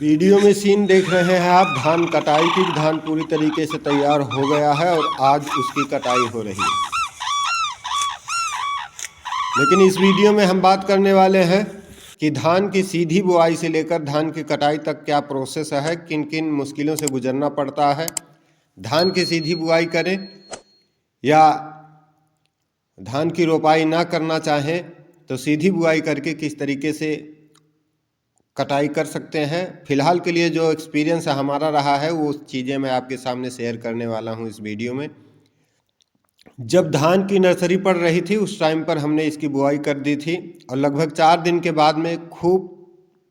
Video में scene देख रहे हैं आप धान कटाई की। धान पूरी तरीके से तैयार हो गया है और आज उसकी कटाई हो रही है। लेकिन इस वीडियो में हम बात करने वाले हैं कि धान की सीधी बुआई से लेकर धान की कटाई तक क्या प्रोसेस है, किन किन मुश्किलों से गुजरना पड़ता है। धान की सीधी बुआई करें या धान की रोपाई ना करना चाहें तो सीधी बुआई करके किस तरीके से कटाई कर सकते हैं। फिलहाल के लिए जो एक्सपीरियंस हमारा रहा है वो चीज़ें मैं आपके सामने शेयर करने वाला हूं इस वीडियो में। जब धान की नर्सरी पड़ रही थी उस टाइम पर हमने इसकी बुआई कर दी थी और लगभग 4 दिन के बाद में खूब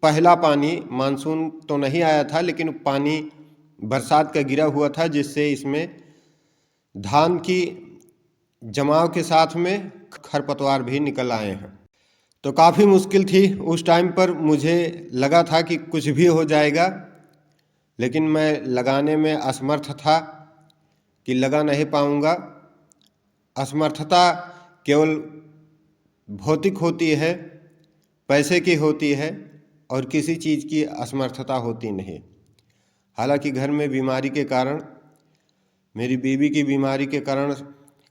पहला पानी, मानसून तो नहीं आया था लेकिन पानी बरसात का गिरा हुआ था, जिससे इसमें धान की जमाव के साथ में खरपतवार भी निकल आए हैं। तो काफ़ी मुश्किल थी उस टाइम पर। मुझे लगा था कि कुछ भी हो जाएगा, लेकिन मैं लगाने में असमर्थ था कि लगा नहीं पाऊंगा। असमर्थता केवल भौतिक होती है, पैसे की होती है और किसी चीज़ की असमर्थता होती नहीं। हालांकि घर में बीमारी के कारण, मेरी बीवी की बीमारी के कारण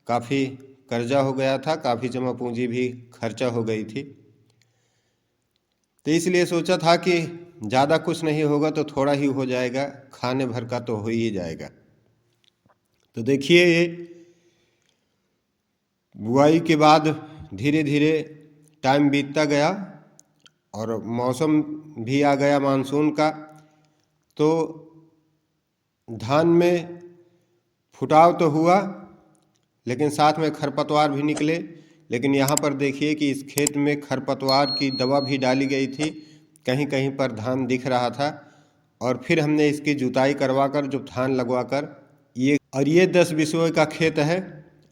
काफ़ी कर्जा हो गया था, काफ़ी जमा पूंजी भी खर्चा हो गई थी। तो इसलिए सोचा था कि ज़्यादा कुछ नहीं होगा तो थोड़ा ही हो जाएगा, खाने भर का तो हो ही जाएगा। तो देखिए ये बुआई के बाद धीरे धीरे टाइम बीतता गया और मौसम भी आ गया मानसून का। तो धान में फुटाव तो हुआ लेकिन साथ में खरपतवार भी निकले। लेकिन यहाँ पर देखिए कि इस खेत में खरपतवार की दवा भी डाली गई थी, कहीं कहीं पर धान दिख रहा था। और फिर हमने इसकी जुताई करवाकर जो धान लगवाकर ये 10 बिसवे का खेत है।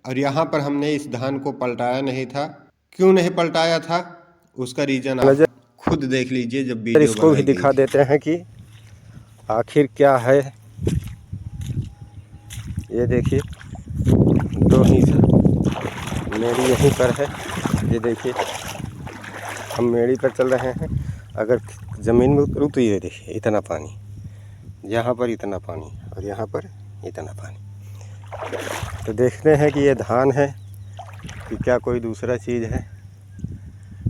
और यहाँ पर हमने इस धान को पलटाया नहीं था। क्यों नहीं पलटाया था उसका रीज़न आप खुद देख लीजिए जब वीडियो इसको भी दिखा देते हैं कि आखिर क्या है। ये देखिए 2 हिस्सा मेड़ी यहीं पर है। ये देखिए हम मेड़ी पर चल रहे हैं। अगर ज़मीन में उतरूँ तो ये देखिए इतना पानी, यहाँ पर इतना पानी और यहाँ पर इतना पानी। तो देखते हैं कि ये धान है कि क्या कोई दूसरा चीज़ है।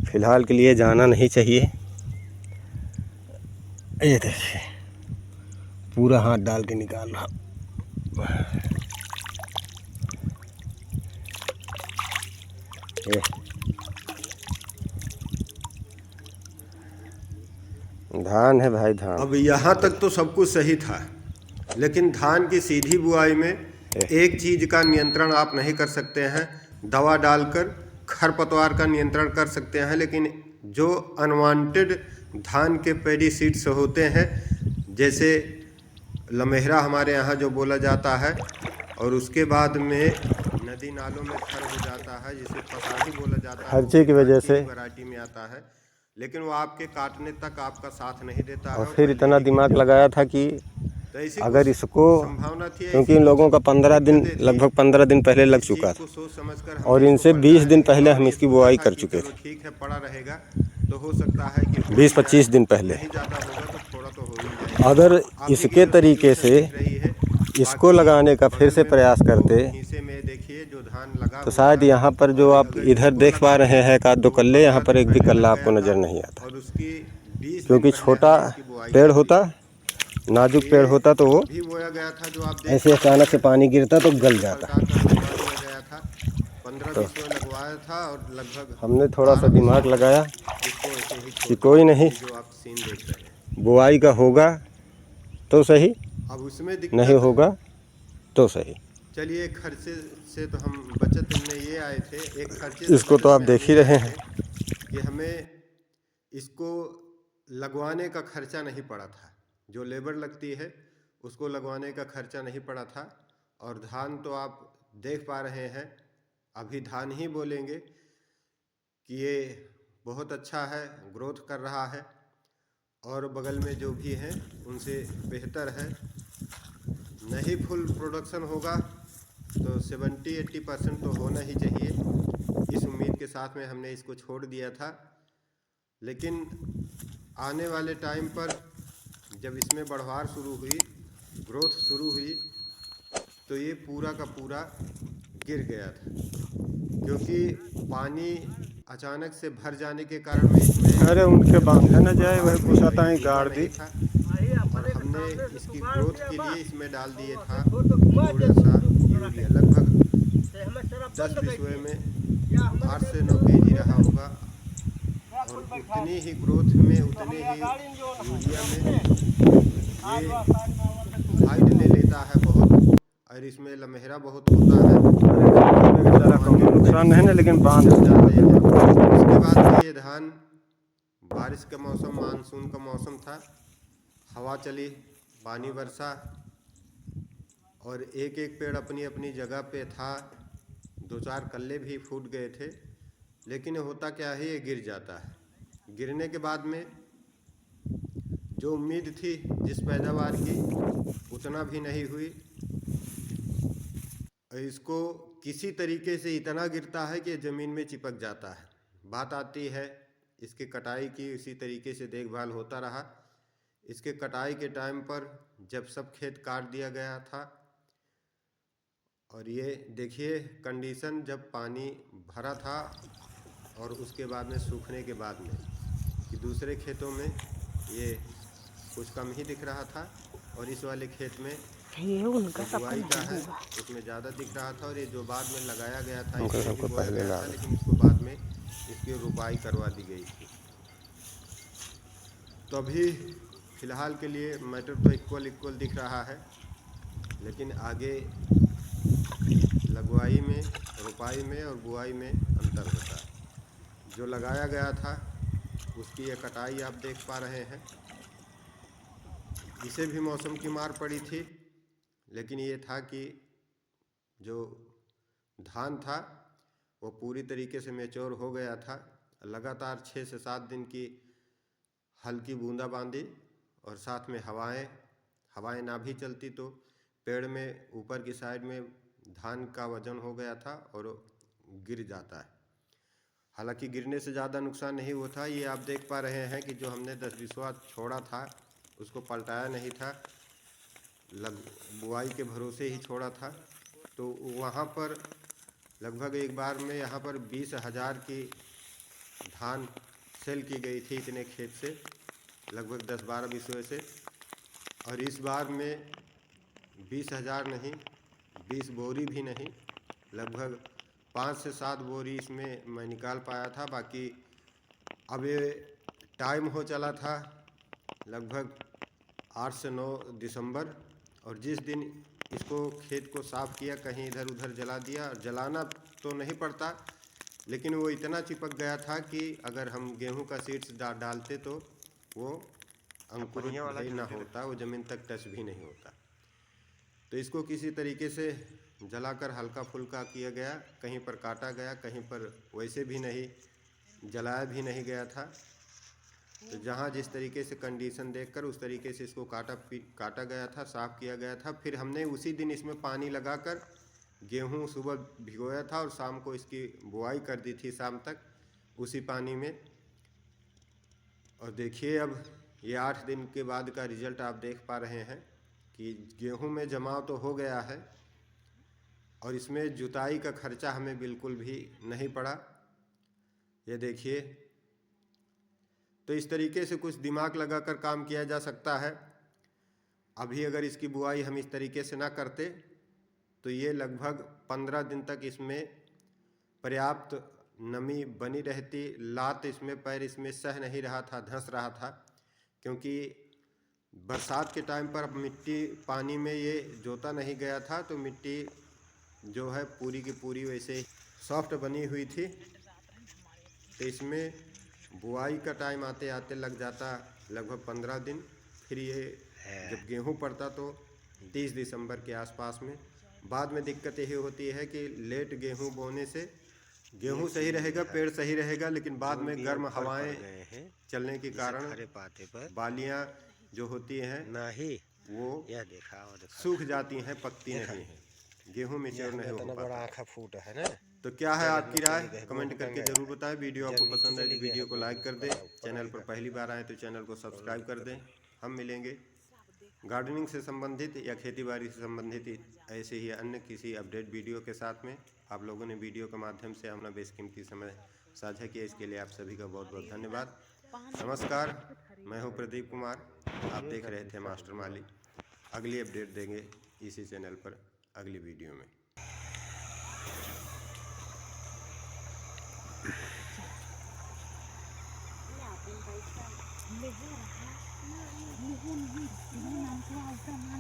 फ़िलहाल के लिए जाना नहीं चाहिए। ये देखिए पूरा हाथ डाल के निकाल रहा। ये धान है भाई, धान। अब यहाँ तक तो सब कुछ सही था, लेकिन धान की सीधी बुआई में एक चीज़ का नियंत्रण आप नहीं कर सकते हैं। दवा डालकर खरपतवार का नियंत्रण कर सकते हैं, लेकिन जो अनवांटेड धान के पेडीसीड्स होते हैं, जैसे लमेहरा हमारे यहाँ जो बोला जाता है, और उसके बाद में नदी नालों में खर हो जाता है जिसे पसाही बोला जाता है, खर्चे की वजह से वैरायटी में आता है, लेकिन वो आपके काटने तक आपका साथ नहीं देता है। और फिर इतना दिमाग लगाया था कि तो अगर इसको, संभावना थी, क्योंकि इन लोगों का 15 दिन, लगभग 15 दिन पहले लग चुका था और इनसे 20 दिन पहले हम इसकी बुआई कर चुके थे। ठीक है, पड़ा रहेगा तो हो सकता है कि 20-25 दिन पहले। नहीं ज़्यादा होगा तो थोड़ा तो हो ही जाएगा। अगर इसके तरीके से इसको लगाने का फिर से प्रयास करते तो शायद यहाँ पर जो आप इधर देख पा रहे हैं एक आध दो कल्ले, यहाँ पर एक भी कल्ला आपको नज़र नहीं आता। क्योंकि छोटा पेड़ होता, नाजुक पेड़ होता तो वो ऐसे अचानक से पानी गिरता तो गल जाता। तो हमने थोड़ा सा दिमाग लगाया कि कोई नहीं, बुआई का होगा तो सही, अब उसमें नहीं होगा तो सही। चलिए, खर्चे से तो हम बचत में ये आए थे। एक खर्चे इसको तो आप देख ही रहे हैं कि हमें इसको लगवाने का खर्चा नहीं पड़ा था। जो लेबर लगती है उसको लगवाने का खर्चा नहीं पड़ा था। और धान तो आप देख पा रहे हैं, अभी धान ही बोलेंगे कि ये बहुत अच्छा है, ग्रोथ कर रहा है और बगल में जो भी हैं उनसे बेहतर है। नहीं फुल प्रोडक्शन होगा तो 70-80% तो होना ही चाहिए। इस उम्मीद के साथ में हमने इसको छोड़ दिया था, लेकिन आने वाले टाइम पर जब इसमें बढ़वार शुरू हुई, ग्रोथ शुरू हुई, तो ये पूरा का पूरा गिर गया था, क्योंकि पानी अचानक से भर जाने के कारण में इसमें अरे उनके बांधा न जाए वह घुसाता है गाड़ दी। था। और हमने इसकी ग्रोथ के लिए इसमें डाल दिए था थोड़ा सा यूरिया, लगभग 10 बिस्वे में 8 से 9 kg रहा होगा। और उतनी ही ग्रोथ में, उतने ही यूरिया में ये हाइट ले लेता है बहुत, और इसमें लम्हेरा बहुत होता है। बेचारा कम नुकसान है ना, लेकिन बांध जाते हैं। उसके बाद ये धान, बारिश का मौसम, मानसून का मौसम था, हवा चली, पानी बरसा, और एक एक पेड़ अपनी अपनी जगह पे था। 2-4 कल्ले भी फूट गए थे, लेकिन होता क्या है, ये गिर जाता है। गिरने के बाद में जो उम्मीद थी जिस पैदावार की, उतना भी नहीं हुई। इसको किसी तरीके से इतना गिरता है कि ज़मीन में चिपक जाता है। बात आती है इसकी कटाई की, इसी तरीके से देखभाल होता रहा। इसके कटाई के टाइम पर जब सब खेत काट दिया गया था, और ये देखिए कंडीशन जब पानी भरा था और उसके बाद में सूखने के बाद में, कि दूसरे खेतों में ये कुछ कम ही दिख रहा था, और इस वाले खेत में ये उनका बुआई का है उसमें ज़्यादा दिख रहा था। और ये जो बाद में लगाया गया था, उनका इसमें सबको भी बोया पहले गया था, ला लेकिन इसको बाद में इसकी रुपाई करवा दी गई थी। तो अभी फ़िलहाल के लिए मैटर तो इक्वल दिख रहा है, लेकिन आगे लगवाई में, रुपाई में और बुआई में अंतर होता है। जो लगाया गया था उसकी ये कटाई आप देख पा रहे हैं। इसे भी मौसम की मार पड़ी थी, लेकिन ये था कि जो धान था वो पूरी तरीके से मैच्योर हो गया था। लगातार 6 से 7 दिन की हल्की बूंदाबांदी और साथ में हवाएं ना भी चलती तो पेड़ में ऊपर की साइड में धान का वजन हो गया था और गिर जाता है। हालांकि गिरने से ज़्यादा नुकसान नहीं हुआ था। ये आप देख पा रहे हैं कि जो हमने 10 बिस्वा छोड़ा था उसको पलटाया नहीं था, बुआई के भरोसे ही छोड़ा था। तो वहाँ पर लगभग एक बार में यहाँ पर 20,000 की धान सेल की गई थी इतने खेत से, लगभग 10-12 बिस्वे से। और इस बार में 20,000 नहीं, 20 बोरी भी नहीं, लगभग 5 से 7 बोरी इसमें मैं निकाल पाया था। बाकी अब ये टाइम हो चला था लगभग 8 से 9 दिसंबर, और जिस दिन इसको खेत को साफ़ किया कहीं इधर उधर जला दिया। जलाना तो नहीं पड़ता, लेकिन वो इतना चिपक गया था कि अगर हम गेहूं का सीड्स डालते तो वो अंकुरित भी ना होता, वो ज़मीन तक टच भी नहीं होता। तो इसको किसी तरीके से जलाकर हल्का फुल्का किया गया, कहीं पर काटा गया, कहीं पर वैसे भी नहीं, जलाया भी नहीं गया था। तो जहाँ जिस तरीके से कंडीशन देखकर उस तरीके से इसको काटा गया था, साफ़ किया गया था। फिर हमने उसी दिन इसमें पानी लगाकर गेहूं सुबह भिगोया था और शाम को इसकी बुआई कर दी थी शाम तक उसी पानी में। और देखिए अब ये 8 दिन के बाद का रिज़ल्ट आप देख पा रहे हैं कि गेहूं में जमाव तो हो गया है, और इसमें जुताई का खर्चा हमें बिल्कुल भी नहीं पड़ा। ये देखिए, तो इस तरीके से कुछ दिमाग लगाकर काम किया जा सकता है। अभी अगर इसकी बुआई हम इस तरीके से ना करते तो ये लगभग 15 दिन तक इसमें पर्याप्त नमी बनी रहती। लात इसमें, पैर इसमें सह नहीं रहा था, धंस रहा था, क्योंकि बरसात के टाइम पर मिट्टी पानी में ये जोता नहीं गया था, तो मिट्टी जो है पूरी की पूरी वैसे सॉफ्ट बनी हुई थी। तो इसमें बुआई का टाइम आते आते लग जाता लगभग 15 दिन। फिर ये जब गेहूं पड़ता तो 30 दिसंबर के आसपास में। बाद में दिक्कत यही होती है कि लेट गेहूं बोने से गेहूं सही रहेगा, पेड़ सही रहेगा, लेकिन बाद में गर्म हवाएं चलने के कारण बालियां जो होती हैं वो सूख जाती हैं, पकती नहीं हैं, गेहूं मैच्योर नहीं हो पाता। तो क्या है आपकी राय, कमेंट करके ज़रूर बताएं। वीडियो आपको पसंद आए तो वीडियो को लाइक कर दें, चैनल पर पहली बार आए तो चैनल को सब्सक्राइब कर दें। हम मिलेंगे गार्डनिंग से संबंधित या खेतीबाड़ी से संबंधित ऐसे ही अन्य किसी अपडेट वीडियो के साथ में। आप लोगों ने वीडियो के माध्यम से अपना बेशकीमती समय साझा किया, इसके लिए आप सभी का बहुत बहुत धन्यवाद। नमस्कार, मैं हूं प्रदीप कुमार, आप देख रहे थे मास्टर माली। अगली अपडेट देंगे इसी चैनल पर अगली वीडियो में।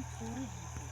नहीं,